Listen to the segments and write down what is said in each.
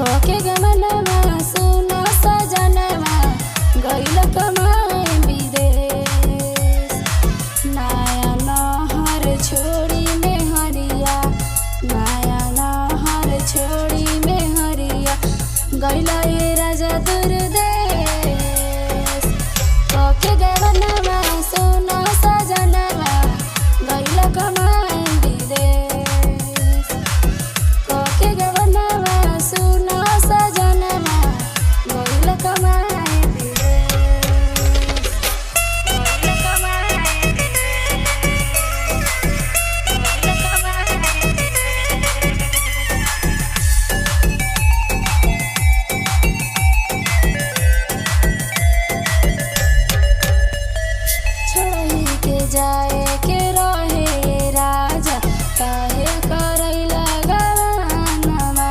कोके गमनवा सुनो सजनवा गइल कमाए विदेश। नया नहर छोड़ी में हरिया, नया नहर छोड़ी में हरिया गइल ये राजा दूर देश। कोके गमनवा सुनो सजनवा गइल कमाए विदेश। कोके गमनवा सुनो सजनवा गइल कमाए विदेश। गइल कमाए छोड़ी के जाए के रहे राजा काहे करैला गवानवा,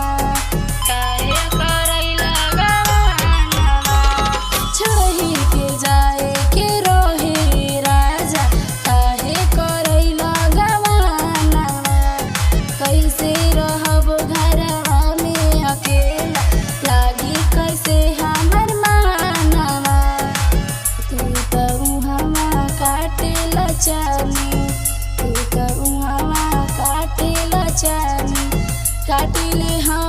काहे करैला गवानवा। छोड़ी के जाए के रहे राजा काहे करैला गवानवा। कैसे रहब घरवा में अकेला लागी कैसे हमर मानवा। तू त उहवा काटेला चानी, तू त उहवा काटेला चानी काटिले हम